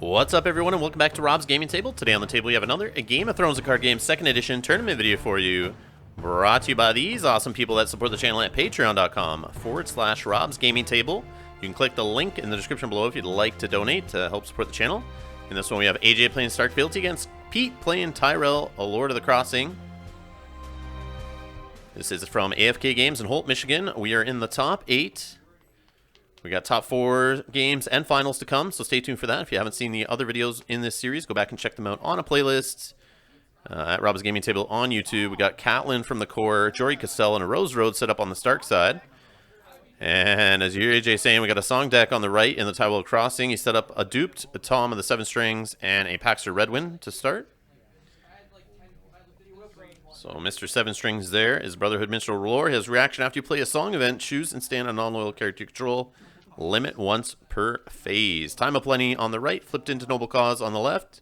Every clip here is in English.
What's up, everyone, and welcome back to Rob's Gaming Table. Today on the table we have another Game of Thrones, a card game, 2nd edition tournament video for you. Brought to you by these awesome people that support the channel at patreon.com/Rob's Gaming Table. You can click the link in the description below if you'd like to donate to help support the channel. In this one we have AJ playing Stark Fealty against Pete playing Tyrell, a Lord of the Crossing. This is from AFK Games in Holt, Michigan. We are in the top 8. We got top 4 games and finals to come, so stay tuned for that. If you haven't seen the other videos in this series, go back and check them out on a playlist at Rob's Gaming Table on YouTube. We got Catelyn from the core, Jory Cassell, and a Rose Road set up on the Stark side. And as you hear AJ saying, we got a Song deck on the right in the Tyrell Crossing. He set up a duped, a Tom of the 7 strings, and a Paxter Redwind to start. So Mr. 7 strings there is Brotherhood Minstrel Roar. His reaction after you play a song event, choose and stand a non-loyal character you control. Limit once per phase. Time of Plenty on the right, flipped into Noble Cause on the left.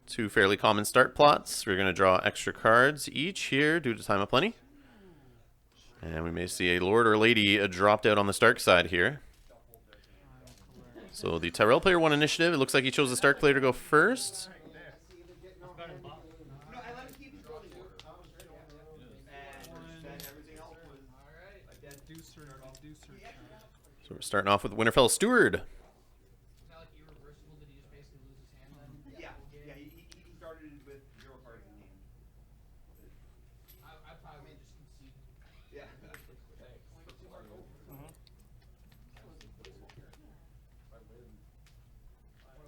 2 fairly common start plots. We're going to draw extra cards each here due to Time of Plenty. And we may see a Lord or Lady dropped out on the Stark side here. So the Tyrell player won initiative. It looks like he chose the Stark player to go first. So we're starting off with Winterfell Steward. Yeah, he started with 0 cards in hand. I probably just conceded. Yeah.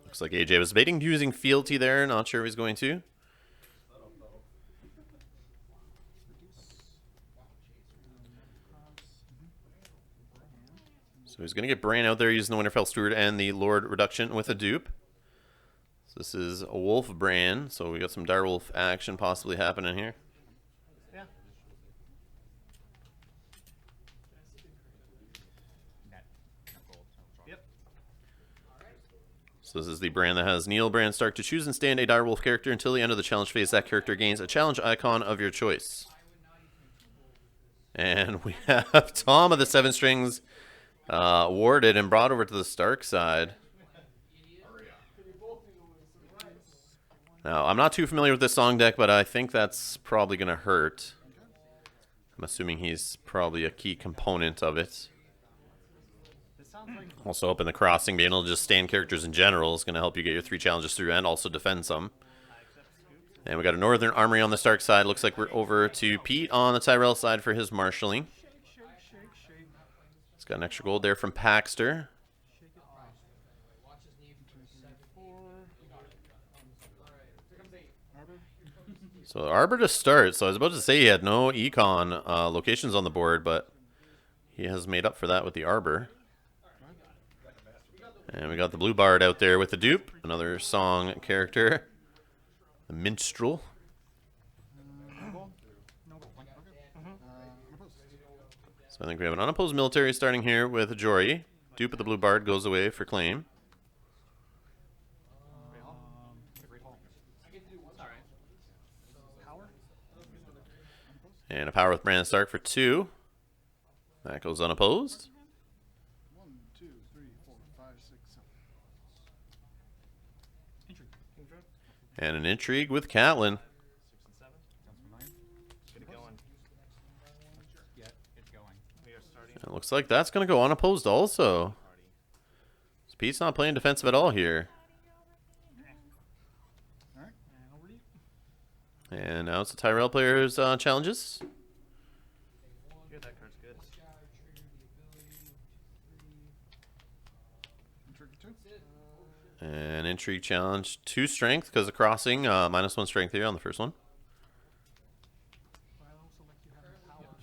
Looks like AJ was debating using Fealty there. Not sure if he's going to. So he's going to get Bran out there using the Winterfell Steward and the Lord reduction with a dupe. So this is a Wolf Bran, so we got some direwolf action possibly happening here. Yeah. Yep. So this is the Bran that has Neil Bran Stark to choose and stand a direwolf character until the end of the challenge phase. That character gains a challenge icon of your choice. And we have Tom of the 7 strings warded and brought over to the Stark side. Now, I'm not too familiar with this Song deck, but I think that's probably going to hurt. I'm assuming he's probably a key component of it. Also, up in the Crossing, being able to just stand characters in general is going to help you get your 3 challenges through and also defend some. And we got a Northern Armory on the Stark side. Looks like we're over to Pete on the Tyrell side for his marshalling. He's got an extra gold there from Paxter. So Arbor to start. So I was about to say he had no econ locations on the board, but he has made up for that with the Arbor. And we got the Blue Bard out there with the dupe, another Song character, the Minstrel. So I think we have an unopposed military starting here with Jory. Dupe of the Blue Bard goes away for claim. And a power with Bran Stark for 2. That goes unopposed. 1, 2, 3, 4, 5, 6, 7. And an intrigue with Catelyn. It looks like that's going to go unopposed also. So Pete's not playing defensive at all here. And now it's the Tyrell player's challenges. And intrigue challenge 2 strength because of crossing. -1 strength here on the first one.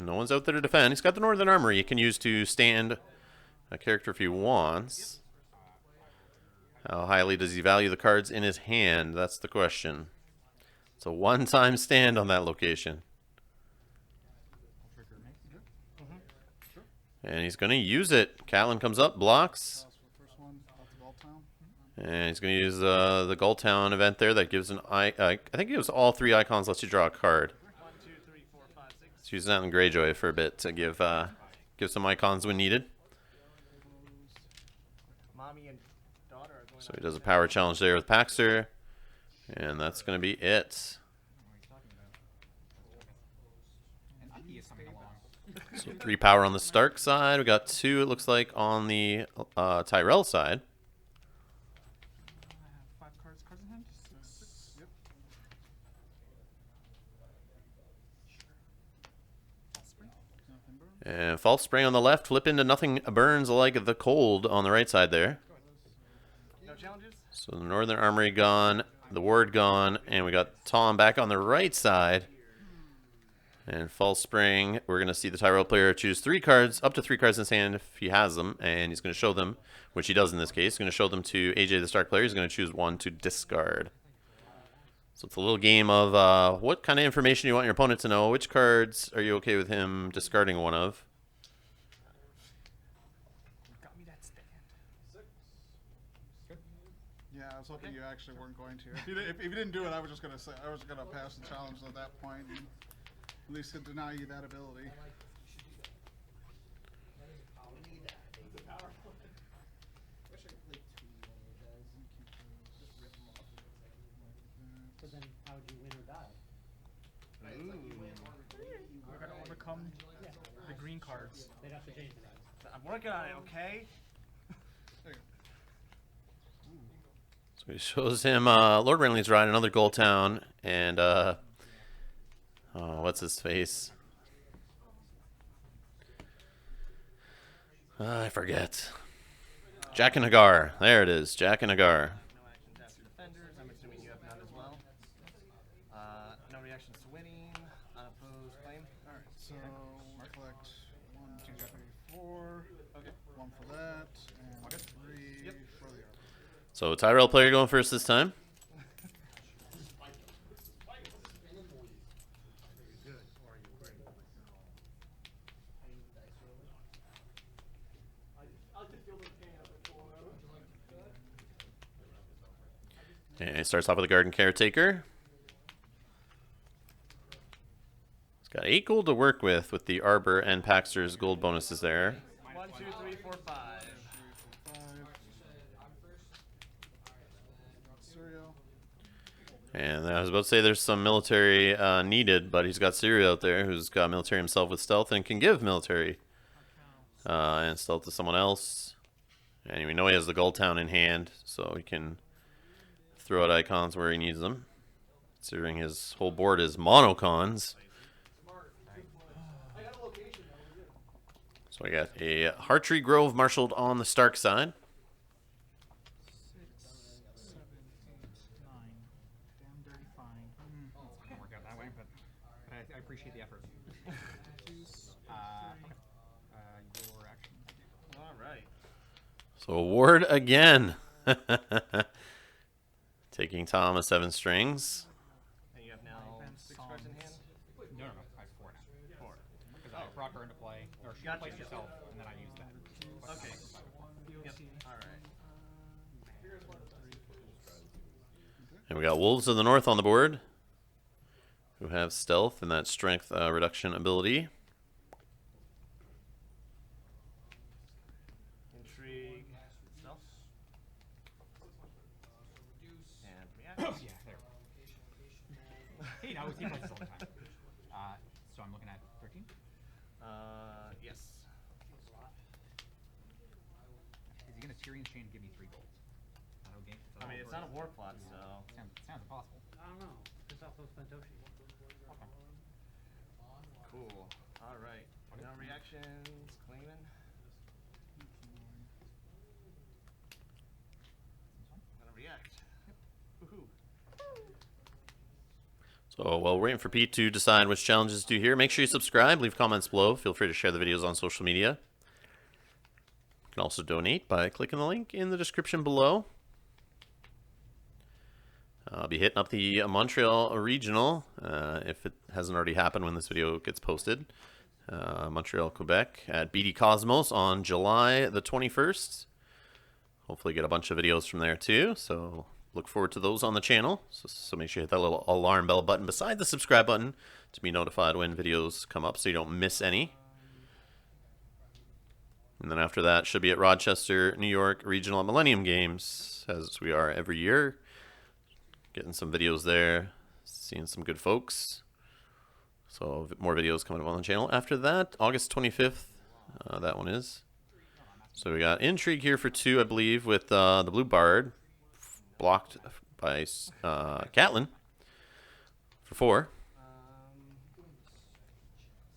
No one's out there to defend. He's got the Northern Armory he can use to stand a character if he wants. How highly does he value the cards in his hand? That's the question. It's a one-time stand on that location. And he's going to use it. Catelyn comes up, blocks. And he's going to use the Gulltown event there that gives an I think it gives all 3 icons, lets you draw a card. Let's use that in Greyjoy for a bit to give some icons when needed. Mommy and So he does a power challenge there with Paxter. And that's going to be it. So 3 power on the Stark side. We got 2, it looks like, on the Tyrell side. 5 cards. Cards in hand. 6. Yep. Nothing burns. And false spring on the left. Flip into nothing burns like the cold on the right side there. No challenges? So the Northern Armory gone. The Ward gone. And we got Tom back on the right side. And false spring, we're going to see the Tyrell player choose 3 cards, up to 3 cards in his hand if he has them. And he's going to show them, which he does in this case. He's going to show them to AJ, the Stark player. He's going to choose 1 to discard. So it's a little game of what kind of information you want your opponent to know. Which cards are you okay with him discarding one of? Got me that stand. Yeah, I was hoping you actually weren't going to. If you didn't do it, I was just gonna say I was gonna pass the challenge at that point, and at least to deny you that ability. So then, how would you win or die? We're gonna overcome the green cards. They'd have to change the dice. I'm working on it, okay? There you go. So he shows him Lord Renly's Ride, another Gold Town, and oh, what's his face? I forget. Jack and Hagar. There it is. Jack and Hagar. No actions after defenders. I'm assuming you have none as well. No reactions to winning. Unopposed claim. All right, so we'll collect 1, 2, 3, 4. Okay. 1 for that, and 3 for the other. So Tyrell player going first this time. And he starts off with a Garden Caretaker. He's got 8 gold to work with the Arbor and Paxter's gold bonuses there. 1, 2, 3, 4, 5. 5. Cereal. And I was about to say there's some military needed, but he's got Siri out there who's got military himself with stealth and can give military and stealth to someone else. And we know he has the Gold Town in hand, so he can throw out icons where he needs them. Considering his whole board is monocons. So we got a Hartree Grove marshaled on the Stark side. 6, 7, 8, 9. Damn dirty fine. It's not gonna work out that way, but I appreciate the effort. Your action. All right. So Ward again. Taking Tom a 7 strings. And you have now 6 cards in hand? No, I have 4 now. 4. Because I brought her into play, or she Gotcha. plays herself, and then I use that. Okay. Yep. All right. And we got Wolves of the North on the board, who have stealth and that strength reduction ability. Intrigue. Stealth. And react. Yeah, there. Hey, now he plays this all the time. So I'm looking at 13. Yes. Is he gonna Tyrion chain and give me 3 gold? That'll game. I mean, it's not a war plot, so. Sounds impossible. I don't know. It's also Spentoshi. Okay. Cool. All right. No reactions. Claiming. Gonna react. Woohoo. So while we're waiting for Pete to decide which challenges to do here, make sure you subscribe, leave comments below. Feel free to share the videos on social media. You can also donate by clicking the link in the description below. I'll be hitting up the Montreal Regional, if it hasn't already happened when this video gets posted. Montreal, Quebec at BD Cosmos on July the 21st. Hopefully get a bunch of videos from there too, so look forward to those on the channel. So make sure you hit that little alarm bell button beside the subscribe button to be notified when videos come up so you don't miss any. And then after that, should be at Rochester, New York Regional at Millennium Games, as we are every year. Getting some videos there, seeing some good folks. So more videos coming up on the channel. After that, August 25th, that one is. So we got Intrigue here for 2, I believe, with the Blue Bard. Blocked by Catlin for 4.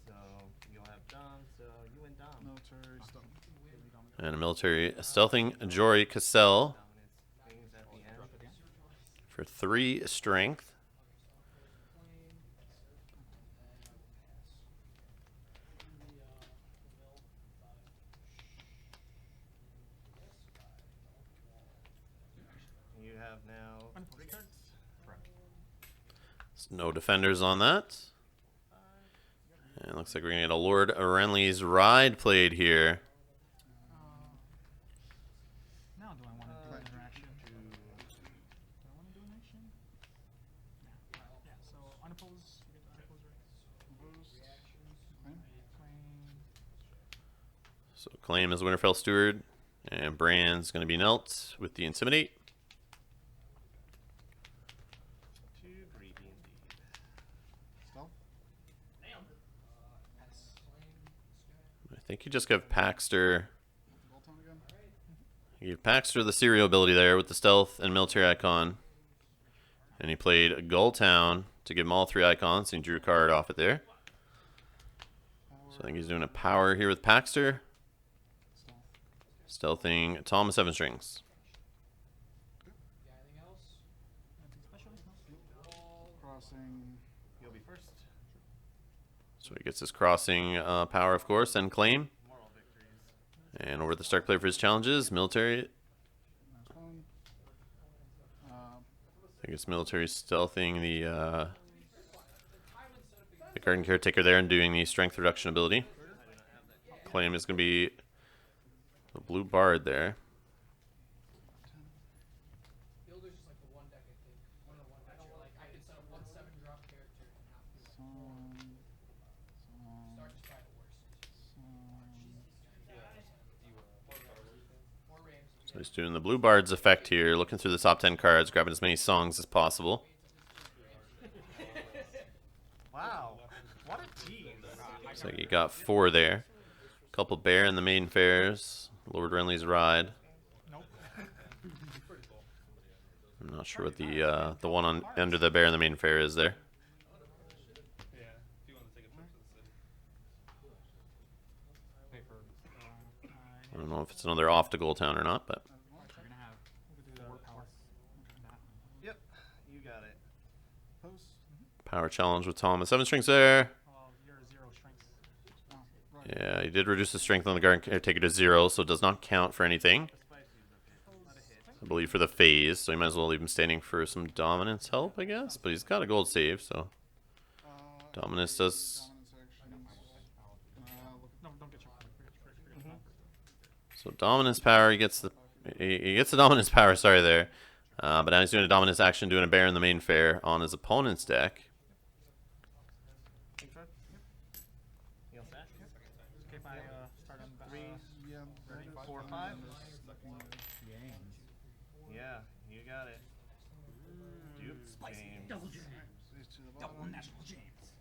So you'll have Dom, so you and Dom. Military stuff. And a military stealthing Jory Cassell Dominance things at the end. for 3 strength. You have now 3 cards. Correct. No defenders on that. And it looks like we're going to get a Lord Renly's Ride played here. Now, do I want to do an interaction? Do I want to do an action? Yeah. Yeah. So unopposed. You get the unopposed, right? Claim. So Claim is Winterfell Steward. And Brand's going to be Nelt with the Intimidate. Too greedy indeed. Stealth. I think you just give Paxter. Goldtown again. You give Paxter the serial ability there with the stealth and military icon. And he played Gulltown to give him all 3 icons. And he drew a card off it there. So I think he's doing a power here with Paxter. Stealth. Stealthing Thomas 7 strings. Anything special? No? Crossing. You'll be first. So he gets his crossing power, of course, and claim. Moral victories. And over the start player for his challenges, military. Nice one. I guess military stealthing the garden caretaker there and doing the strength reduction ability. Claim is going to be the Blue Bard there. Builder's just like the one deck I think. One of the one decks you're like, I can set up 1/7 drop character and have to start to try the worst. Or Rams. So he's doing the Blue Bard's effect here, looking through the top 10 cards, grabbing as many songs as possible. Wow. What a tease. Looks like he got 4 there. Couple Bear in the main fairs. Lord Renly's Ride. Nope. I'm not sure what the one on under the Bear in the main fair is there. Paper. I don't know if it's another off to Gulltown or not, but We're gonna have 4 power. That. Yep. You got it. Post. power challenge with Thomas. 7 strings there. Well, you're 0 strength. Oh, right. Yeah, he did reduce the strength on the guard caretaker to 0, so it does not count for anything. I believe for the phase, so he might as well leave him standing for some dominance help, I guess. But he's got a gold save, so dominance does. Dominance actions. No, don't get your. So dominance power, he gets the dominance power. Sorry there, but now he's doing a dominance action, doing a bear in the main fair on his opponent's deck. King card? You all set? Okay, if I start on the 3, Yeah. 4, 5. Yeah, you got it. Duke James. These to the bottom. National James.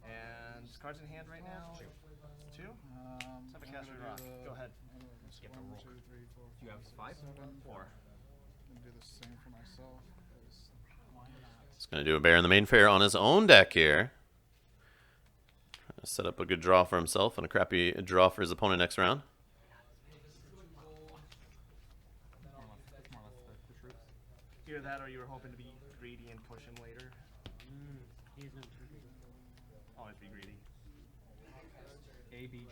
And cards in hand right now. 2. Have a cast rock. Go ahead. Get the 1, roll. 2, 3, 4, You have 5? 7. 4. And do the same for myself. 'Cause Why not? He's going to do a bear in the main fair on his own deck here. Trying to set up a good draw for himself and a crappy draw for his opponent next round. More or less the troops. Either that or you were hoping to be greedy and push him later. He's not too big. Always be greedy. ABG.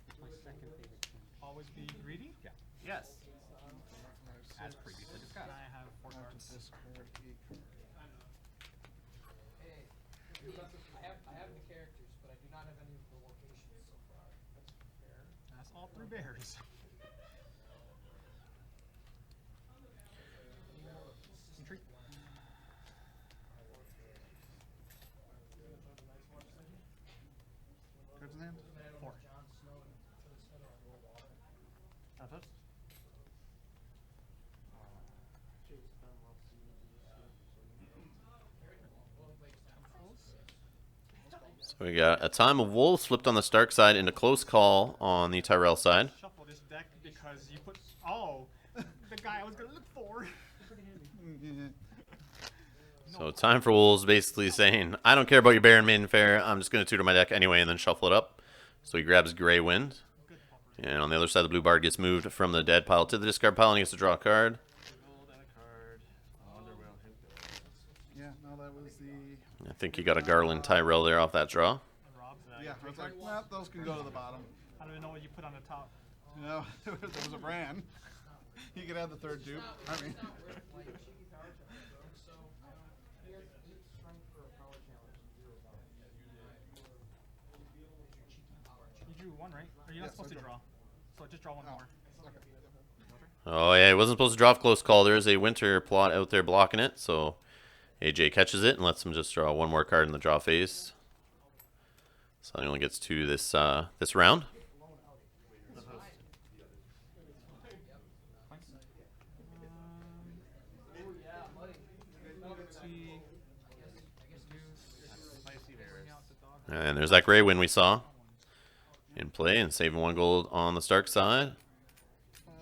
It's my second favorite team. Always be greedy? Yeah. Yes. As previously discussed. I have 4 have cards. to discard a card. I have the characters, but I do not have any of the locations so far. That's fair. That's all 3 bears. Intrigue. Cards in hand? 4. So we got a Time of Wolves flipped on the Stark side into close call on the Tyrell side. Shuffle this deck because you put. Oh, the guy I was gonna look for. So Time for Wolves basically saying, I don't care about your Baron Maiden Fair. I'm just going to tutor my deck anyway and then shuffle it up. So he grabs Grey Wind. And on the other side, the blue bard gets moved from the dead pile to the discard pile and he gets to draw a card. Gold and a card. I wonder where he'll go. Yeah, no, that was the. I think he got a Garland Tyrell there off that draw. Rob's Yeah, I was like, well, those can go to the bottom. I don't even know what you put on the top. You know, there was a brand. You could have the third dupe. I mean, You drew one, right? Or you're not Yes, supposed I to drew. draw. So just draw one more. okay. Oh, yeah, he wasn't supposed to draw off close call. There is a Winter plot out there blocking it. So AJ catches it and lets him just draw one more card in the draw phase. So he only gets 2 this this round. Spicy bears. And there's that Grey Wind we saw in play and saving 1 gold on the Stark side. 5. 1,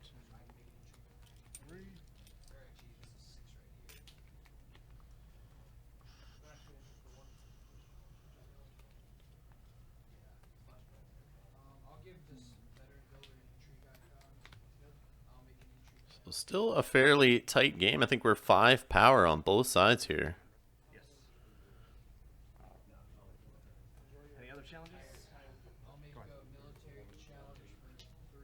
2, 3. I'll give this veteran builder an intrigue icon. I'll make an intrigue. So still a fairly tight game. I think we're 5 power on both sides here. Yes. Any other challenges? I'll make a military challenge for 3.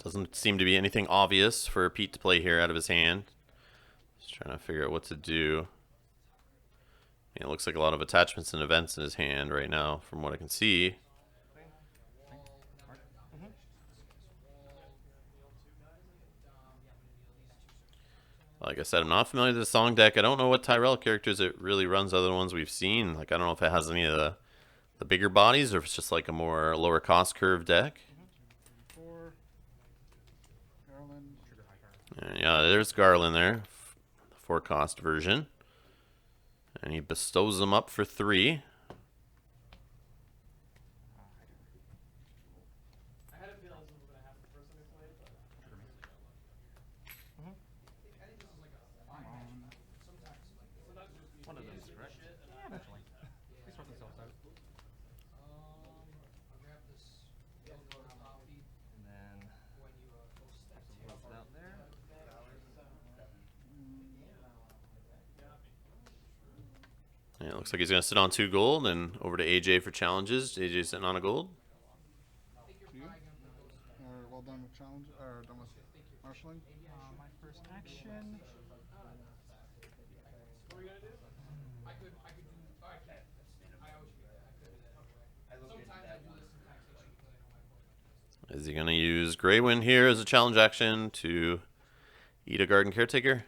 Doesn't seem to be anything obvious for Pete to play here out of his hand. Just trying to figure out what to do. Yeah, it looks like a lot of attachments and events in his hand right now, from what I can see. Like I said, I'm not familiar with the song deck. I don't know what Tyrell characters it really runs other than ones we've seen. Like, I don't know if it has any of the bigger bodies or if it's just like a more lower cost curve deck. 4. Garland. And yeah, there's Garland there, the 4 cost version. And he bestows them up for 3. I had a feeling this was gonna happen the first time I played, but I think this is like a fine match. Sometimes just One of them is correct. Yeah, eventually. They sort themselves out. I'll grab this yellow coffee And then when you go step close it out there. Yeah, it looks like he's going to sit on 2 gold and over to AJ for challenges. AJ sitting on a gold. To you. Or well done with challenge. Or done with marshalling. My first action. What are we gonna do? I could do. Oh, I can't. I always do that. I could do that anyway. Sometimes I do this in taxation because I know my opponent. Is he going to use Grey Wind here as a challenge action to eat a Garden Caretaker?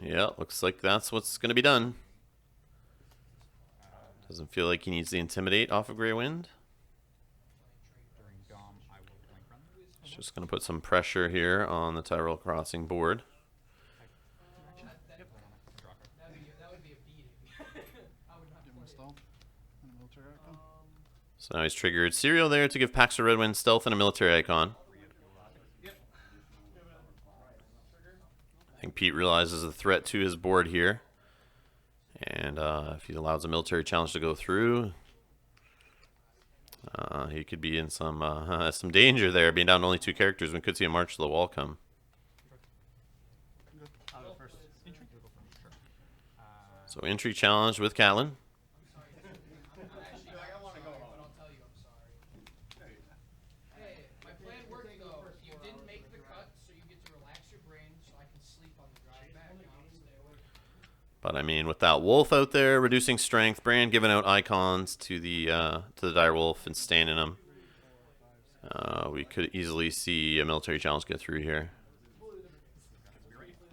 Yeah, looks like that's what's going to be done. Doesn't feel like he needs to intimidate off of Grey Wind. He's just going to put some pressure here on the Tyrell Crossing board. That would be a beating. I would not Give him a stealth. And a military icon. So now he's triggered Serial there to give Pax of Red Wind stealth and a military icon. I think Pete realizes the threat to his board here. And if he allows a military challenge to go through, he could be in some danger there, being down to only 2 characters. We could see a march to the wall come. I'll go first. So entry challenge with Catelyn. Actually, I want to go home. But I'll tell you, I'm sorry. Hey, my plan worked though. You didn't make the cut, so you get to relax your brain, so I can sleep on the drive back. I'll stay awake. But I mean, with that wolf out there reducing strength, Brand giving out icons to the dire wolf and standing him, we could easily see a military challenge get through here.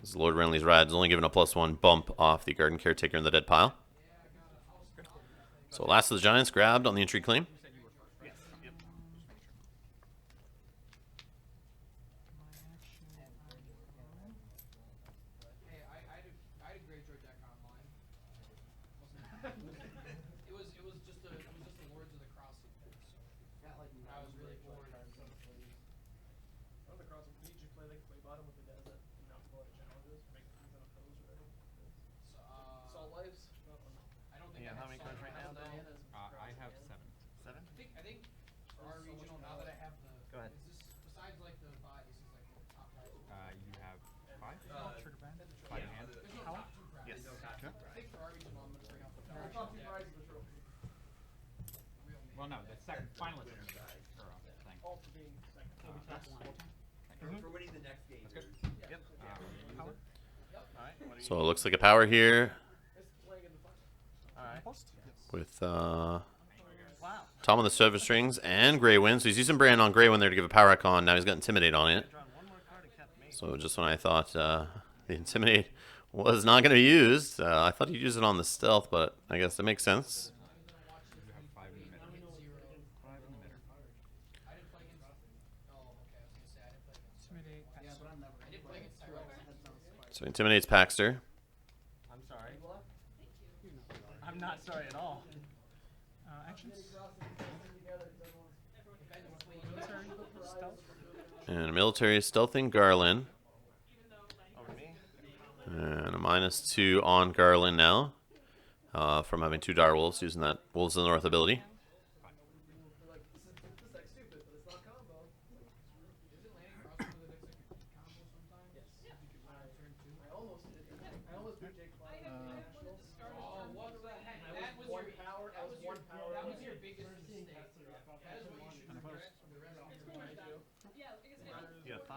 As Lord Renly's Ride is only given a +1 bump off the Garden Caretaker in the dead pile. So Last of the Giants grabbed on the intrigue claim. Yes. Yep. Go ahead. Is this besides like the 5? This is like the top guys. You have 5? Trigger band. 5 in hand. There's no top 2 prize. Yes. Okay. I think for our reason, I'm gonna bring up the Well, no, the second finalist is thing. For winning the next game. That's good. Yep. Power. Alright, what do you So it looks like a power here Alright. Post. with Wow. Tom on the 7 strings and Gray Wind. So he's using Brand on Gray Wind there to give a power icon. Now he's got Intimidate on it. Drawn one more card and kept me. So just when I thought the Intimidate was not going to be used, I thought he'd use it on the Stealth, but I guess it makes sense. You have 5 in the middle. 5 in the middle. I didn't play against. Oh, okay. I was gonna say I didn't play against. Intimidate. I did play against Tyrell. So Intimidates Paxter. I'm sorry. I'm not sorry at all. Actions. Military. Stealth. And military stealthing Garland. Over me. And a -2 on Garland now. From having 2 Dire Wolves, using that Wolves of the North ability. That was your biggest mistake. That is what you should regret from the rest of your life. You have 5?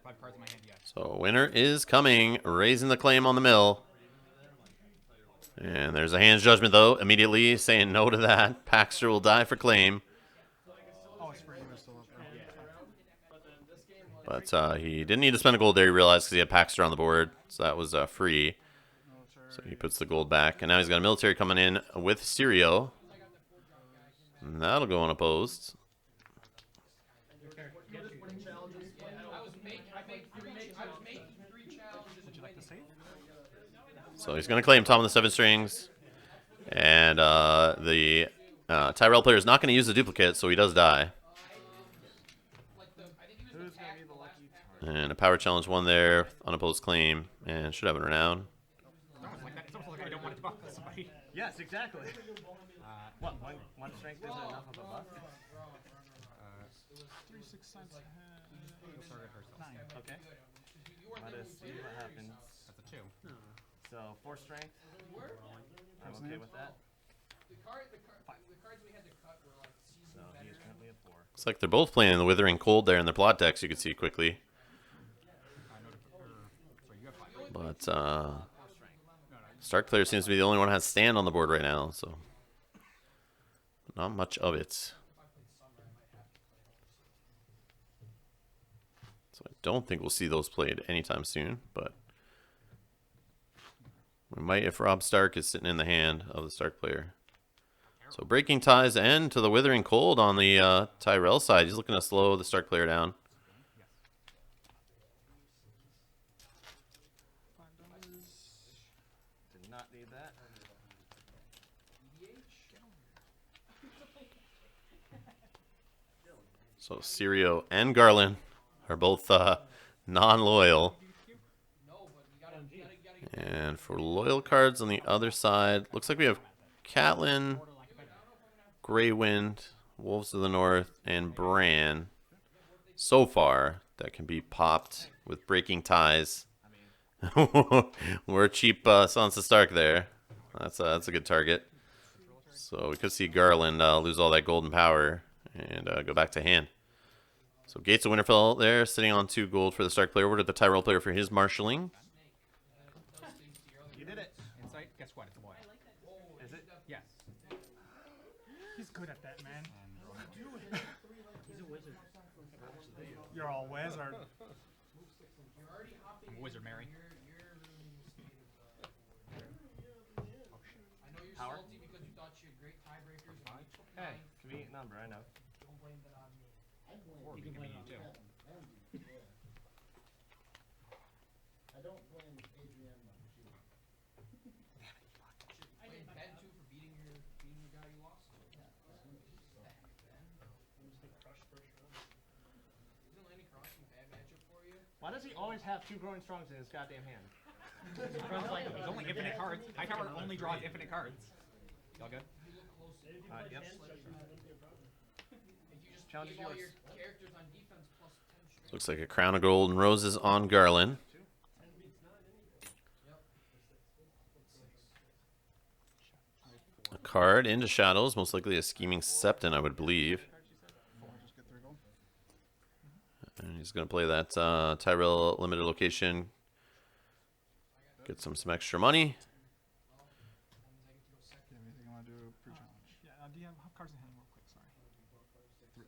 5 cards in my hand, yes. So winner is coming, raising the claim on the mill. And there's a hand's judgment, though, immediately saying no to that. Paxter will die for claim. Oh, it's for you. But he didn't need to spend a gold there, he realized, because he had Paxter on the board. So that was free. So he puts the gold back. And now he's got a military coming in with Sirio. And that'll go unopposed. I was making 3 challenges. Would you like to save? So he's going to claim Tom on the 7 strings. And the Tyrell player is not going to use the duplicate, so he does die. Who's gonna be the lucky target? And a power challenge 1 there, unopposed claim, and should have it around. It's almost like that. It's almost like I don't want to buff somebody. Yes, exactly. What? One strength isn't enough of a buff? 3, 6 cents. Target herself. 9. Okay. Let us see what happens. That's a 2. So 4 strength. I'm okay with that. The cards we had to cut were like seasoned So he is veteran. currently at 4. Looks like they're both playing the Withering Cold there in their plot decks, you can see quickly. So you have 5. But Stark player seems to be the only one that has stand on the board right now, so not much of it. So I don't think we'll see those played anytime soon, but we might if Rob Stark is sitting in the hand of the Stark player. So breaking ties end to the Withering Cold on the Tyrell side. He's looking to slow the Stark player down. Did not need that. So Sirio and Garland are both non-loyal. And for loyal cards on the other side, looks like we have Catelyn, Grey Wind, Wolves of the North, and Bran. So far, that can be popped with Breaking Ties. We're cheap Sansa Stark there. That's a good target. So we could see Garland lose all that golden power and go back to hand. So Gates of Winterfell there, sitting on 2 gold for the Stark player. What did the Tyrell player for his marshalling? You did it. Insight. Guess what? It's a boy. Is it? Yes. He's good at that, man. He's a wizard. You're all wizard. I'm a wizard, Mary. I know you're Power? salty because you thought you had great tiebreakers. And you took Hey, 9. convenient number, I know. Don't blame that on me. You can blame you too. Blame Ben too for beating the guy you lost to. Isn't Lanny Crossing a bad matchup for you? Why does he always have 2 growing strongs in his goddamn hand? There's only infinite cards. Hightower only draws infinite cards. Y'all good? Yep. If you just Challenge keep is all yours. your characters on defense plus 10 strength. Looks like a crown of gold and roses on Garland. A card into shadows, most likely a scheming septon, I would believe. Just get 3 gold. And he's going to play that Tyrell limited location. Get some extra money. Anything you want to do pre-challenge? Yeah, do you have cards in hand real quick? Sorry. 3.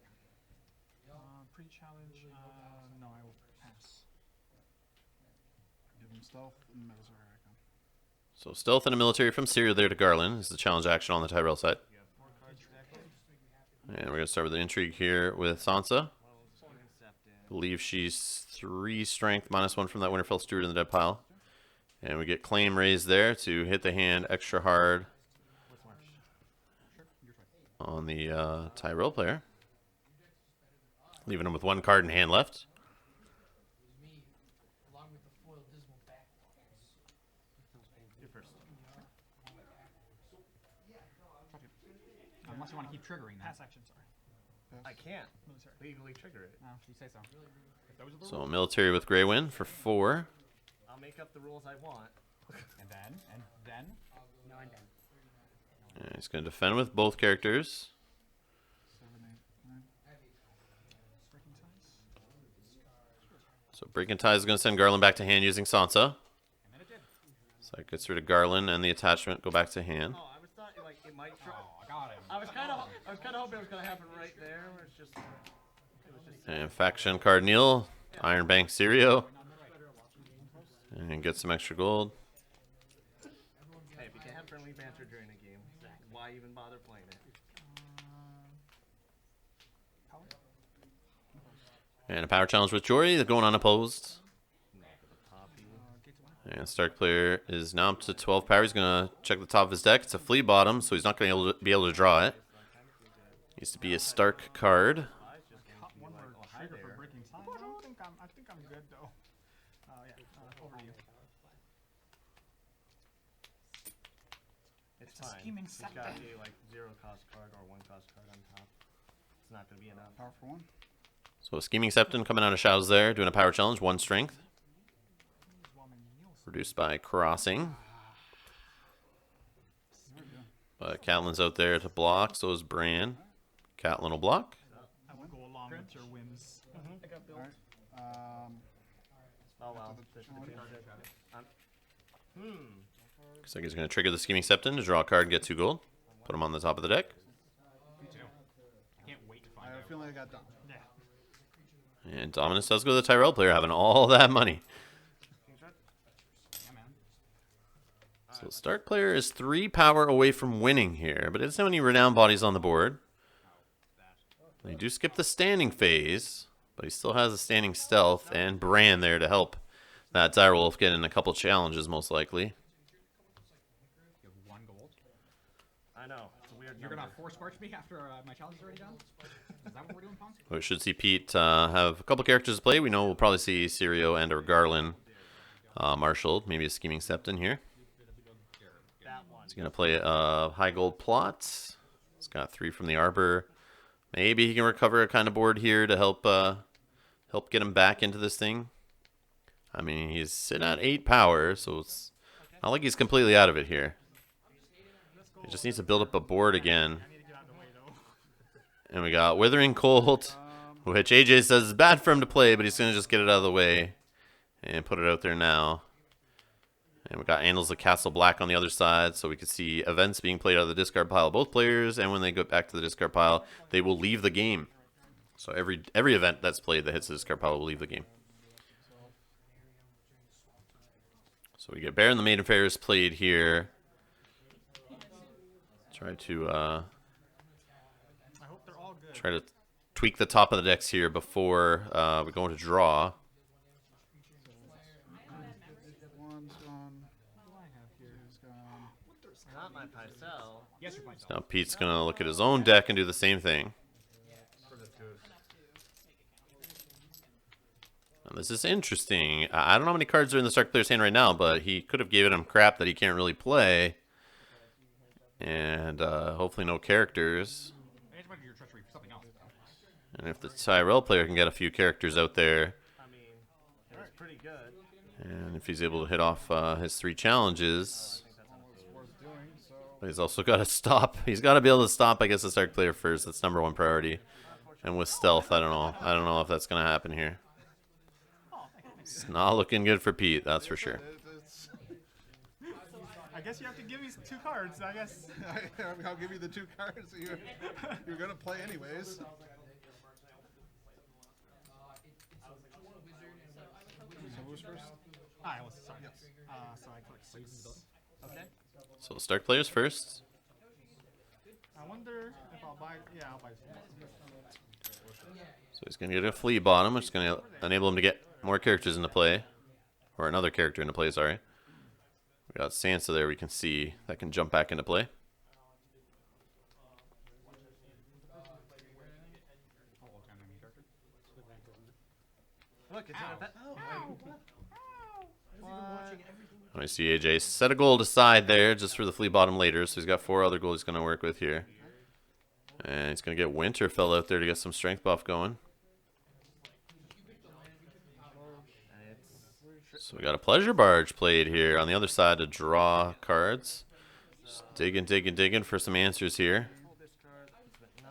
Pre-challenge, no, I will pass. Give him stealth and military icon. So stealth and a military from Syria there to Garland is the challenge action on the Tyrell side. And we're going to start with an intrigue here with Sansa. I believe she's 3 strength, -1 from that Winterfell Steward in the dead pile. And we get claim raised there to hit the hand extra hard on the Tyrell player. Leaving him with 1 card in hand left. Me, along with the foil dismal backlog. You first. Unless you want to keep triggering that. Pass action, sorry. I can't Military. legally trigger it. No, you say so. If those are the So rules. military with Grey Wind for 4. I'll make up the rules I want. And then. No, I'm done. And he's going to defend with both characters. 7, 8, 9. Breaking ties. So Breaking Ties is going to send Garland back to hand using Sansa. And then it did. So that gets rid of Garland and the attachment go back to hand. Oh, I was thought like it might. Oh, I got him. I was kind of hoping it was gonna happen right there. Where it's just. It was just. And faction card Neil, Iron Bank Sirio. And get some extra gold. Hey, if you can't have friendly banter during a game, why even bother playing it? Power. And a power challenge with Jory, they're going unopposed. Poppy. Gate to 1. And Stark player is now up to 12 power. He's going to check the top of his deck. It's a flea bottom, so he's not going to be able to draw it. Needs to be a Stark card. Cut one more oh, hi trigger for there. breaking ties. I think I'm good though. Yeah, over to you. It's a fine. scheming He's got septon. a like 0 cost card or 1 cost card on top. It's not gonna be enough. Power for 1. So a Scheming Septon coming out of Shadows there, doing a power challenge, 1 strength. Reduced by crossing. But Catelyn's out there to block, so is Bran. Catelyn will block. I will go along with your whims. Alright. Oh well. Looks like he's going to trigger the Scheming Septon to draw a card and get 2 gold. Put him on the top of the deck. Me too. I can't wait to I find have a out. feeling I got done. Yeah. And Dominus does go to the Tyrell player, having all that money. Yeah, man. So Stark player is 3 power away from winning here, but it doesn't have any renowned bodies on the board. They do skip the standing phase, but he still has a standing stealth and Bran there to help that Direwolf get in a couple challenges, most likely. You have 1 gold. I know. It's a weird. You're number. gonna force march me after my challenge is already done? Is that what we're doing, Punk? We should see Pete have a couple characters to play. We know we'll probably see Sirio and or Garland marshaled. Maybe a Scheming Septon here. That one. He's going to play a high gold plot. He's got 3 from the Arbor. Maybe he can recover a kind of board here to help get him back into this thing. I mean, he's sitting at 8 power, so it's not like he's completely out of it here. He just needs to build up a board again. I need to get out of the way though. And we got Withering Cold, which AJ says is bad for him to play, but he's going to just get it out of the way and put it out there now. And we got Annals of Castle Black on the other side, so we can see events being played out of the discard pile of both players, and when they go back to the discard pile, they will leave the game. So every event that's played that hits the discard pile will leave the game. So we get Bear and the Maiden Fair is played here. Try to I hope they're all good. try to tweak the top of the decks here before we go into draw. One's gone. What do I have here? Two's gone. Not my Pycelle. Yes, you're fine. Now Pete's gonna look at his own deck and do the same thing. Now, this is interesting. I don't know how many cards are in the Stark player's hand right now, but he could have given him crap that he can't really play. And hopefully no characters. It's like you're treachery for something else. And if the Tyrell player can get a few characters out there, I mean, it was pretty good. and if he's able to hit off his 3 challenges, Worth doing, so but he's also got to stop. He's got to be able to stop, I guess, the start player first. That's #1 priority. And with stealth, I don't know. I don't know if that's going to happen here. It's not looking good for Pete, that's for sure. it's I guess you have to give me 2 cards. I guess. I'll give you the 2 cards that you're gonna play anyways. So who's first? I was sorry. So I click 6. Okay. So start players first. I wonder if I'll buy. Yeah, I'll buy. So he's going to get a flea bottom, which is going to enable him to get more characters into play. Or another character into play, sorry. We got Sansa there, we can see that can jump back into play. Look, it's an event. I see AJ set a gold aside there just for the flea bottom later, so he's got 4 other gold he's going to work with here. And he's going to get Winterfell out there to get some strength buff going. So we got a Pleasure Barge played here on the other side to draw cards. Just digging, digging, digging for some answers here. Pull this card. It's at 9.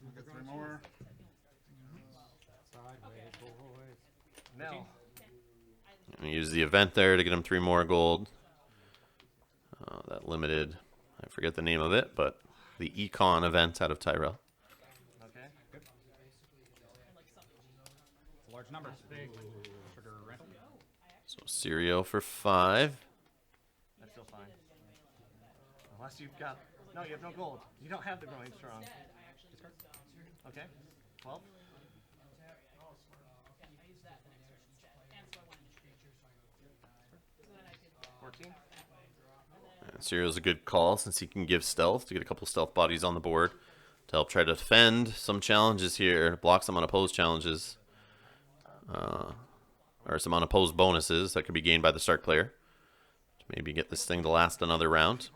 We'll get 3 more. Mel. And we use the event there to get him 3 more gold. That limited, I forget the name of it, but the Econ event out of Tyrell. Okay. It's a large number. Trigger rental. So Sirio for 5. That's still fine. Unless you've got. No, you have no gold. You don't have the growing strong. Okay. 12. And Sirio's a good call since he can give stealth to get a couple stealth bodies on the board to help try to defend some challenges here, block some unopposed challenges, or some unopposed bonuses that could be gained by the start player to maybe get this thing to last another round.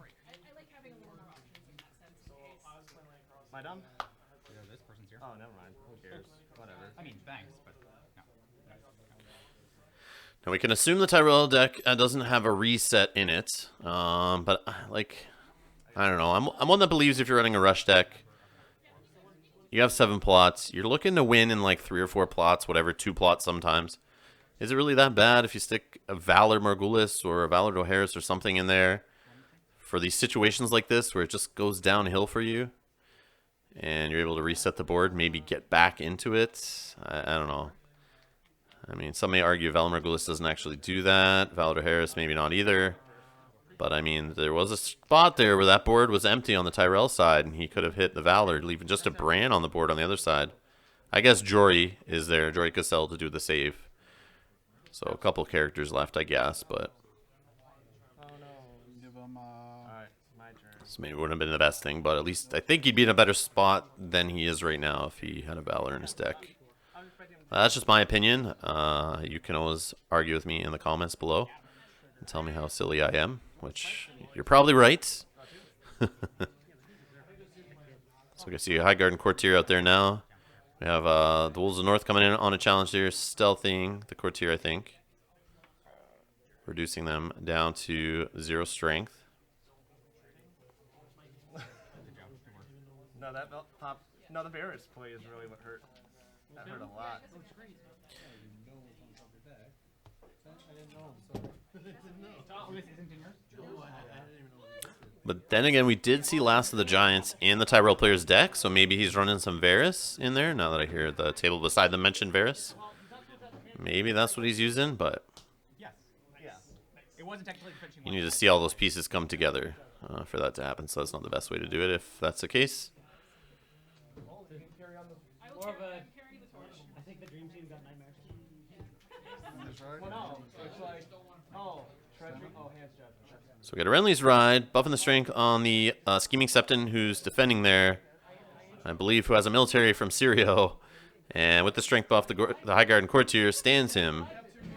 Am I done? Yeah, this person's here. Oh, never mind. Who cares? Whatever. I mean, thanks, but no. Now we can assume the Tyrell deck doesn't have a reset in it, but like, I don't know. I'm one that believes if you're running a rush deck, you have 7 plots. You're looking to win in like 3 or 4 plots, whatever, 2 plots sometimes. Is it really that bad if you stick a Valor Margulis or a Valor Dohaeris or something in there for these situations like this where it just goes downhill for you and you're able to reset the board, maybe get back into it? I don't know. I mean, some may argue Valor Margulis doesn't actually do that. Valor Dohaeris maybe not either. But, I mean, there was a spot there where that board was empty on the Tyrell side, and he could have hit the Valor, leaving just a Bran on the board on the other side. I guess Jory is there, Jory Cassell, to do the save. So a couple characters left, I guess, but Oh no. Give him Alright, my turn. this maybe wouldn't have been the best thing. But at least I think he'd be in a better spot than he is right now if he had a Valor in his deck. That's just my opinion. You can always argue with me in the comments below and tell me how silly I am, which you're probably right. So we can see a High Garden Courtier out there now. We have the Wolves of the North coming in on a challenge here, stealthing the Courtier, I think. Reducing them down to 0 strength. No, that pop. No, the Varys play is really what hurt. That hurt a lot. But then again, we did see Last of the Giants in the Tyrell player's deck, so maybe he's running some Varys in there, now that I hear the table beside them mention Varys. Maybe that's what he's using, but Yes. Yeah. It wasn't technically finishing. you need to see all those pieces come together for that to happen, so that's not the best way to do it if that's the case. More of a. I think the dream team got nightmares. That's right. Well, no. It's like. Oh, treachery. Oh, hands judgment. So we got a Renly's Ride, buffing the strength on the Scheming Septon, who's defending there, I believe, who has a military from Sirio. And with the strength buff, the High Garden Courtier stands him,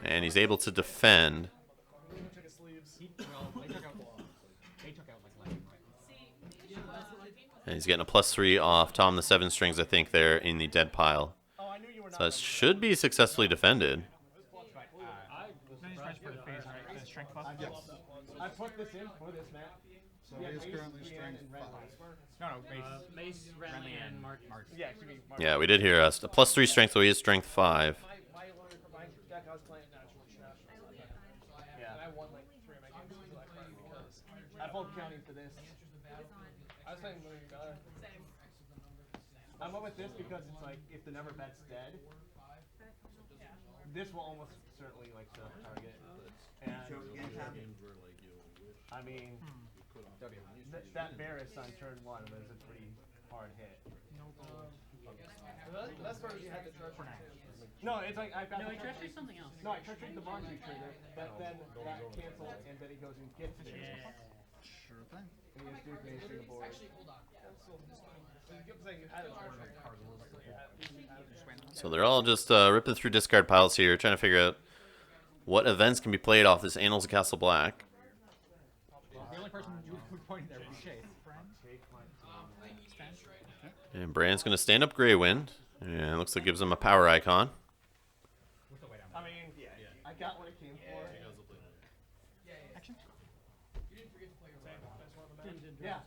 and he's able to defend. Took his sleeves. They took out like left and right. And he's getting a +3 off Tom the 7 strings, I think, there in the dead pile. Oh, I knew you were not. So that should be successfully defended. Then he's trying to put a phase, right? The strength buff. Yes. I put this in for this match. So he is currently strength 5. No, base. Mace, Renly, and Mark. Yeah, excuse me. Mark. Yeah, we did hear us. A +3 strength, so he is strength 5. My deck I was playing yeah. I won like 3 of my games until I cried because I pulled counting for this. I was playing William God. I went with this because it's like if the number bet's dead, this will almost certainly like set up a target. And I mean, that Varus on turn 1 was a pretty hard hit. The best part is you had the treasure. No, it's like I've got. No, he treasured something else. No, I treasured the Monty trigger, but then that cancels, and then he goes and gets it. Yeah. Sure thing. And he has Duke Mace to the board. So they're all just ripping through discard piles here, trying to figure out what events can be played off this Annals of Castle Black. The only person who's pointing there was Chase. And Brand's going to stand up Greywind. And it looks like it gives him a power icon. I mean, I got what it came for. Action. Yeah.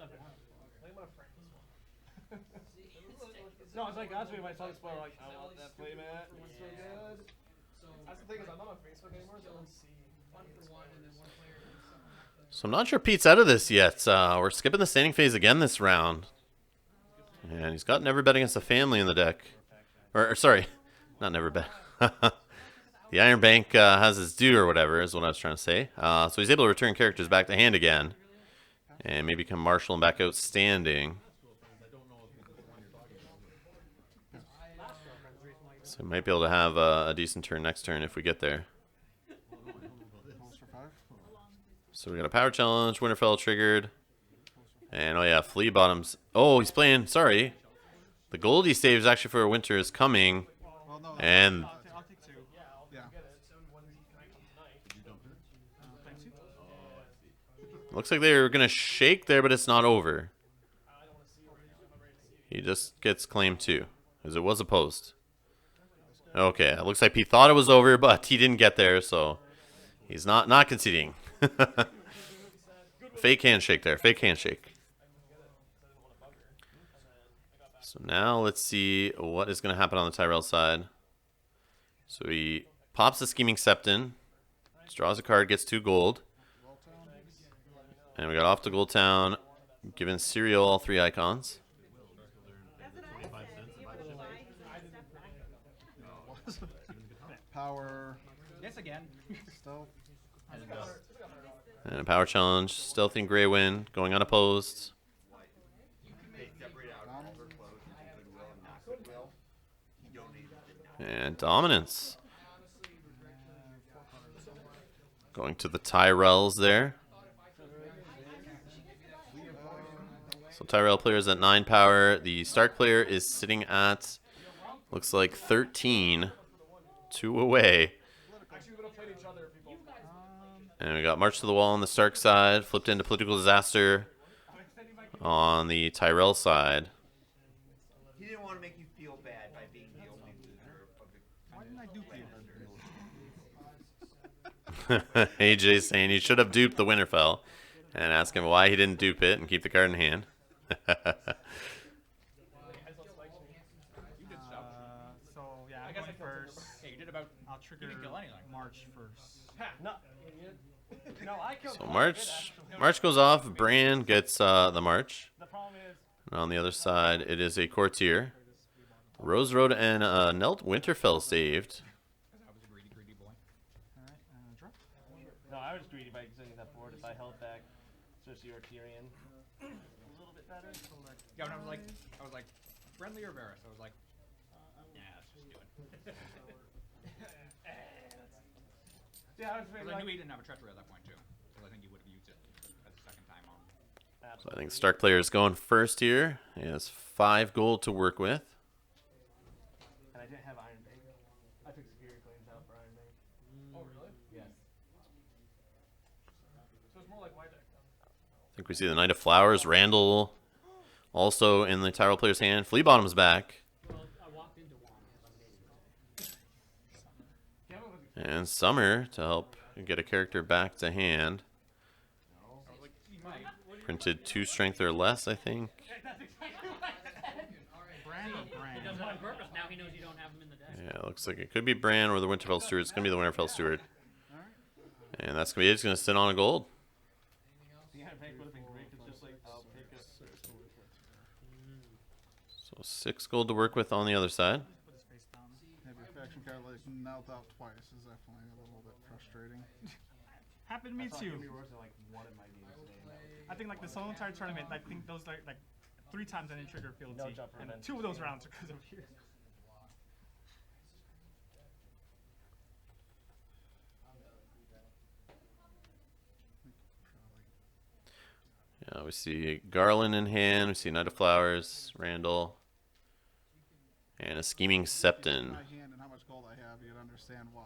No, it's like that's me. My son's spoiler. Like, I want that playmat. It's so good. That's the thing is I'm not on Facebook anymore, so I don't see. So I'm not sure Pete's out of this yet. We're skipping the standing phase again this round. And he's got Never Bet Against the Family in the deck. Or sorry, not Never Bet. The Iron Bank has his due or whatever is what I was trying to say. So he's able to return characters back to hand again. And maybe come Marshall and back outstanding. So might be able to have a decent turn next turn if we get there. So we got a power challenge, Winterfell triggered. And oh yeah, Flea Bottoms. Oh, he's playing, sorry. The gold he saves actually for Winter is coming. Well, no, And I'll take 2. yeah. looks like they're going to shake there, but it's not over. He just gets claim 2, as it was opposed. Okay, it looks like he thought it was over, but he didn't get there, so he's not conceding. Fake handshake there, fake handshake. So now let's see what is going to happen on the Tyrell side. So he pops the Scheming Septon, draws a card, gets 2 gold. And we got off to Gold Town, giving Serial all 3 icons. Power. Yes, again. Stealth. And a power challenge, Stealthy and Greywind, going unopposed. And Dominance. Going to the Tyrells there. So Tyrell player is at 9 power. The Stark player is sitting at, looks like 13. 2 away. And we got March to the Wall on the Stark side. Flipped into Political Disaster on the Tyrell side. He didn't want to make you feel bad by being the only loser of the. Why didn't I dupe you? AJ saying he should have duped the Winterfell. And ask him why he didn't dupe it and keep the card in hand. So yeah, I'm going first. Hey, you did about. I'll trigger You didn't kill anything. March first. No, idiot. No, I killed. So March goes off. Bran gets the March. The problem is. And on the other side, it is a Courtier. Rose Road and Nelt Winterfell saved. I was a greedy boy. Alright, draw. No, I was greedy by exiting that board. If I held back Cersei or Tyrion a little bit better. Yeah, when I was like, friendly or Varys? I was like, yeah, let's just do it. Yeah, I was Because like, I knew he didn't have a treachery at that point too, because I think he would have used it as a second time on. So I think the Stark player is going first here. He has 5 gold to work with. and I didn't have Iron Bank. I took Superior Claims out for Iron Bank. Oh, really? Yes. So it's more like White Deck. I think we see the Knight of Flowers, Randall Also in the Tyrell player's hand, Flea Bottom's back. Well, I walked into one. And Summer to help get a character back to hand. Printed 2 strength or less, I think. Brand or He brand? does it on purpose. Now he knows you don't have them in the deck. Yeah, it looks like it could be Bran or the Winterfell Steward. It's going to be the Winterfell Steward. And that's going to be it. It's going to sit on a gold. Yeah, Bank would have been great. It's just like, I'll take a. So 6 gold to work with on the other side. Put his face down. Maybe a faction card like knelt out twice is definitely a little bit frustrating. Happened to me too. I think like this whole entire tournament, I think those like 3 times I didn't trigger Fealty, No jump and prevent. 2 of those rounds are because of you. Yeah, we see Garland in hand. We see Knight of Flowers, Randall, and a Scheming Septon. My hand and how much gold I have, you'd understand why.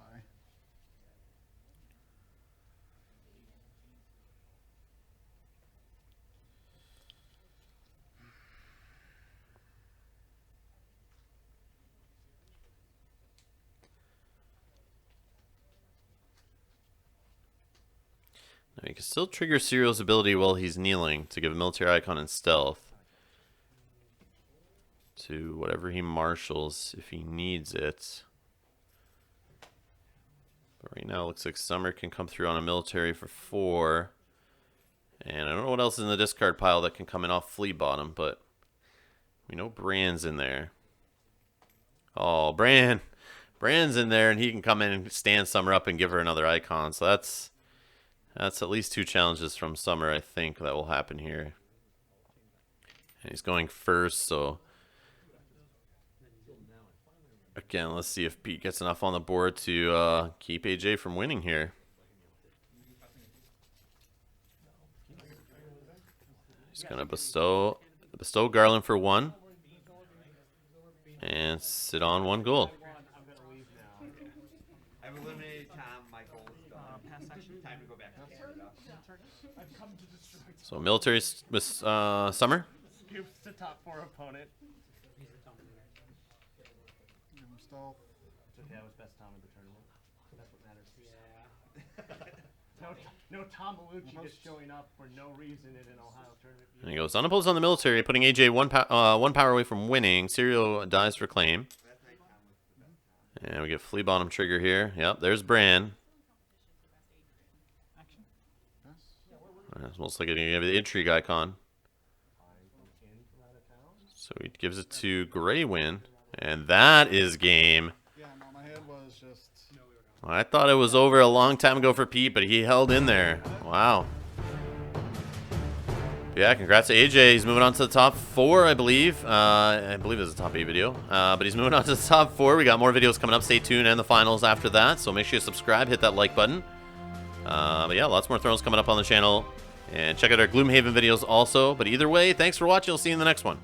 Now you can still trigger Serial's ability while he's kneeling to give a military icon in stealth to whatever he marshals if he needs it. But right now it looks like Summer can come through on a military for 4. And I don't know what else is in the discard pile that can come in off Flea Bottom, but we know Bran's in there. Oh, Bran's in there, and he can come in and stand Summer up and give her another icon. So that's at least 2 challenges from Summer, I think, that will happen here. And he's going first, so again, let's see if Pete gets enough on the board to keep AJ from winning here. He's going to bestow Garland for 1 and sit on 1 gold. I've eliminated Tom. My goal is done. Pass action. Time to go back to Canada. I've come to destroy. So military with Summer. Scoops to top 4 opponent. Give him stealth. It's okay, I was best Tom in the tournament. That's what matters. Yeah. No Tom Malucci just showing up for no reason in an Ohio tournament. And he goes unopposed on the military, putting AJ one power away from winning. Serial dies for claim. And we get Flea Bottom trigger here. Yep, there's Bran. Action. It's almost like getting the intrigue icon. So he gives it to Greywin. And that is game. Yeah, no, my head was just. I thought it was over a long time ago for Pete, but he held in there. Wow. Yeah, congrats to AJ. He's moving on to the top 4, I believe. I believe it's a top 8 video. But he's moving on to the top 4. We got more videos coming up. Stay tuned, and the finals after that. So make sure you subscribe, hit that like button. But yeah, lots more Thrones coming up on the channel. And check out our Gloomhaven videos also. But either way, thanks for watching. I'll see you in the next one.